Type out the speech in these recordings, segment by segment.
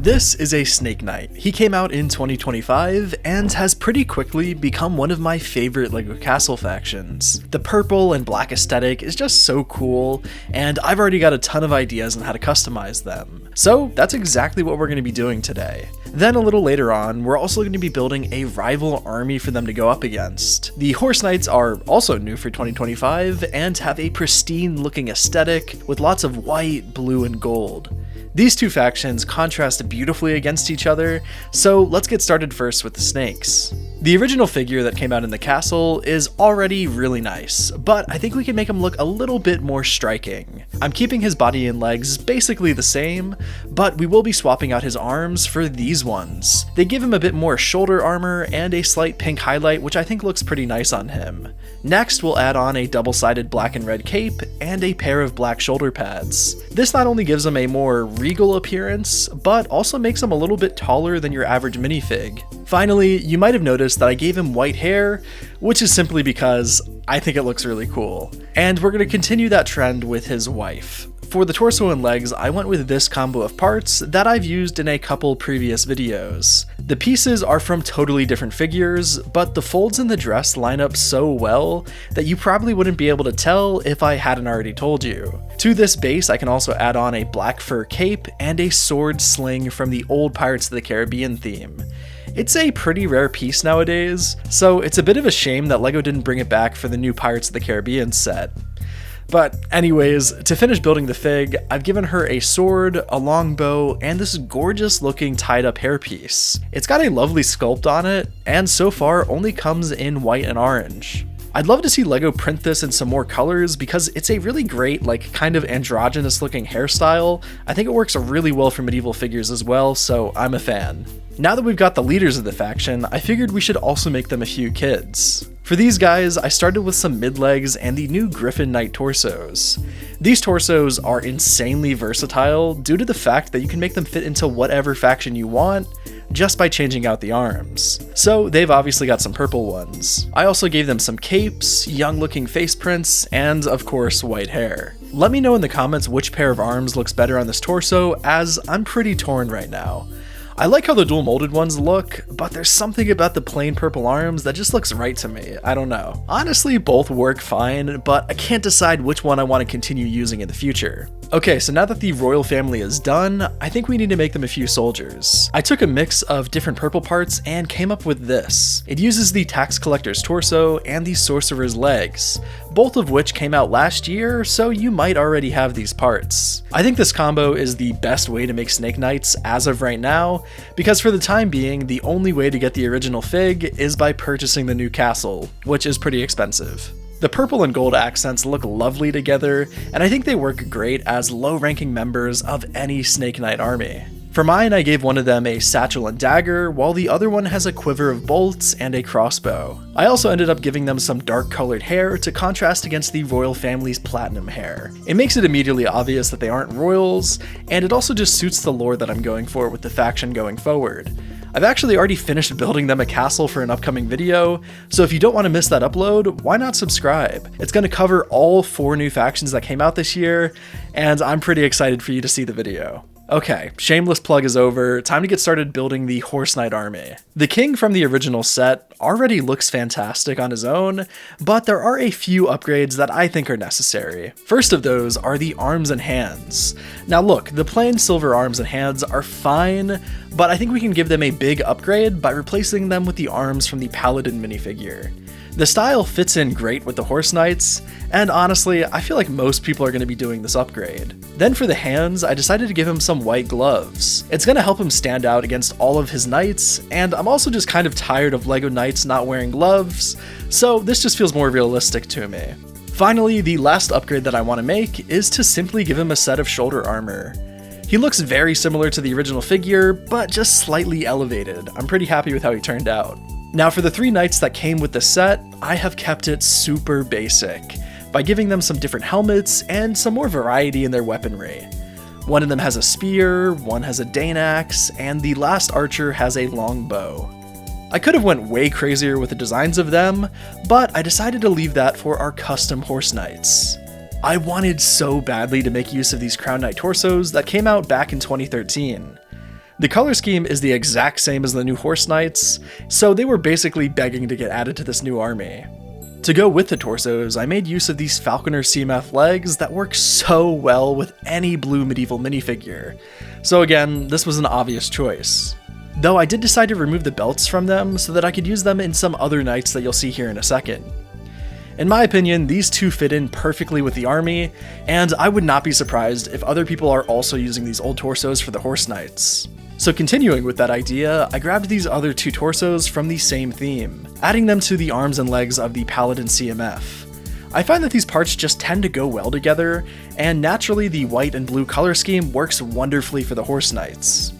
This is a Snake Knight. He came out in 2025 and has pretty quickly become one of my favorite LEGO Castle factions. The purple and black aesthetic is just so cool, and I've already got a ton of ideas on how to customize them. So that's exactly what we're going to be doing today. Then a little later on, we're also going to be building a rival army for them to go up against. The Horse Knights are also new for 2025 and have a pristine looking aesthetic with lots of white, blue, and gold. These two factions contrast beautifully against each other, so let's get started first with the snakes. The original figure that came out in the castle is already really nice, but I think we can make him look a little bit more striking. I'm keeping his body and legs basically the same, but we will be swapping out his arms for these ones. They give him a bit more shoulder armor and a slight pink highlight, which I think looks pretty nice on him. Next, we'll add on a double-sided black and red cape and a pair of black shoulder pads. This not only gives him a more regal appearance, but also makes him a little bit taller than your average minifig. Finally, you might have noticed that I gave him white hair, which is simply because I think it looks really cool. And we're going to continue that trend with his wife. For the torso and legs, I went with this combo of parts that I've used in a couple previous videos. The pieces are from totally different figures, but the folds in the dress line up so well that you probably wouldn't be able to tell if I hadn't already told you. To this base, I can also add on a black fur cape and a sword sling from the old Pirates of the Caribbean theme. It's a pretty rare piece nowadays, so it's a bit of a shame that LEGO didn't bring it back for the new Pirates of the Caribbean set. But anyways, to finish building the fig, I've given her a sword, a long bow, and this gorgeous looking tied up hairpiece. It's got a lovely sculpt on it, and so far only comes in white and orange. I'd love to see LEGO print this in some more colors because it's a really great, kind of androgynous looking hairstyle. I think it works really well for medieval figures as well, so I'm a fan. Now that we've got the leaders of the faction, I figured we should also make them a few kids. For these guys, I started with some mid-legs and the new Griffin Knight torsos. These torsos are insanely versatile due to the fact that you can make them fit into whatever faction you want just by changing out the arms. So they've obviously got some purple ones. I also gave them some capes, young-looking face prints, and of course white hair. Let me know in the comments which pair of arms looks better on this torso, as I'm pretty torn right now. I like how the dual molded ones look, but there's something about the plain purple arms that just looks right to me. I don't know. Honestly, both work fine, but I can't decide which one I want to continue using in the future. Okay, so now that the royal family is done, I think we need to make them a few soldiers. I took a mix of different purple parts and came up with this. It uses the tax collector's torso and the sorcerer's legs, both of which came out last year, so you might already have these parts. I think this combo is the best way to make Snake Knights as of right now, because for the time being, the only way to get the original fig is by purchasing the new castle, which is pretty expensive. The purple and gold accents look lovely together, and I think they work great as low-ranking members of any Snake Knight army. For mine, I gave one of them a satchel and dagger, while the other one has a quiver of bolts and a crossbow. I also ended up giving them some dark-colored hair to contrast against the royal family's platinum hair. It makes it immediately obvious that they aren't royals, and it also just suits the lore that I'm going for with the faction going forward. I've actually already finished building them a castle for an upcoming video, so if you don't want to miss that upload, why not subscribe? It's going to cover all 4 new factions that came out this year, and I'm pretty excited for you to see the video. Okay, shameless plug is over, time to get started building the Horse Knight army. The king from the original set already looks fantastic on his own, but there are a few upgrades that I think are necessary. First of those are the arms and hands. Now look, the plain silver arms and hands are fine, but I think we can give them a big upgrade by replacing them with the arms from the Paladin minifigure. The style fits in great with the Horse Knights, and honestly, I feel like most people are going to be doing this upgrade. Then for the hands, I decided to give him some white gloves. It's going to help him stand out against all of his knights, and I'm also just kind of tired of LEGO knights not wearing gloves, so this just feels more realistic to me. Finally, the last upgrade that I want to make is to simply give him a set of shoulder armor. He looks very similar to the original figure, but just slightly elevated. I'm pretty happy with how he turned out. Now for the 3 knights that came with the set, I have kept it super basic, by giving them some different helmets and some more variety in their weaponry. One of them has a spear, one has a Dane axe, and the last archer has a long bow. I could have went way crazier with the designs of them, but I decided to leave that for our custom Horse Knights. I wanted so badly to make use of these Crown Knight torsos that came out back in 2013. The color scheme is the exact same as the new Horse Knights, so they were basically begging to get added to this new army. To go with the torsos, I made use of these Falconer CMF legs that work so well with any blue medieval minifigure, so again, this was an obvious choice. Though I did decide to remove the belts from them so that I could use them in some other knights that you'll see here in a second. In my opinion, these two fit in perfectly with the army, and I would not be surprised if other people are also using these old torsos for the Horse Knights. So continuing with that idea, I grabbed these other two torsos from the same theme, adding them to the arms and legs of the Paladin CMF. I find that these parts just tend to go well together, and naturally the white and blue color scheme works wonderfully for the Horse Knights.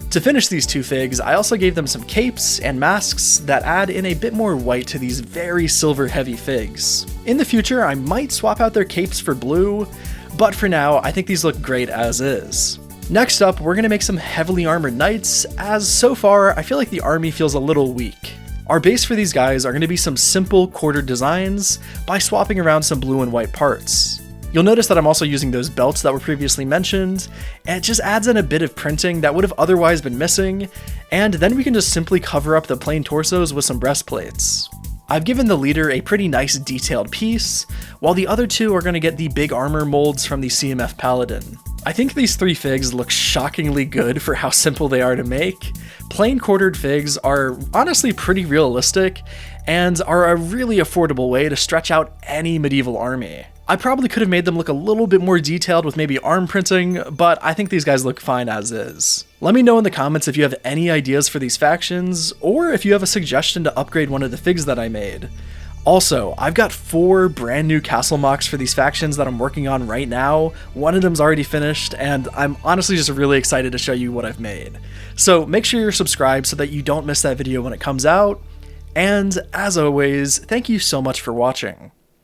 To finish these two figs, I also gave them some capes and masks that add in a bit more white to these very silver heavy figs. In the future, I might swap out their capes for blue, but for now, I think these look great as is. Next up, we're going to make some heavily armored knights, as so far, I feel like the army feels a little weak. Our base for these guys are going to be some simple quartered designs by swapping around some blue and white parts. You'll notice that I'm also using those belts that were previously mentioned, and it just adds in a bit of printing that would have otherwise been missing, and then we can just simply cover up the plain torsos with some breastplates. I've given the leader a pretty nice detailed piece, while the other two are going to get the big armor molds from the CMF Paladin. I think these three figs look shockingly good for how simple they are to make. Plain quartered figs are honestly pretty realistic, and are a really affordable way to stretch out any medieval army. I probably could have made them look a little bit more detailed with maybe arm printing, but I think these guys look fine as is. Let me know in the comments if you have any ideas for these factions, or if you have a suggestion to upgrade one of the figs that I made. Also, I've got 4 brand new castle mocks for these factions that I'm working on right now. One of them's already finished, and I'm honestly just really excited to show you what I've made. So make sure you're subscribed so that you don't miss that video when it comes out, and as always, thank you so much for watching.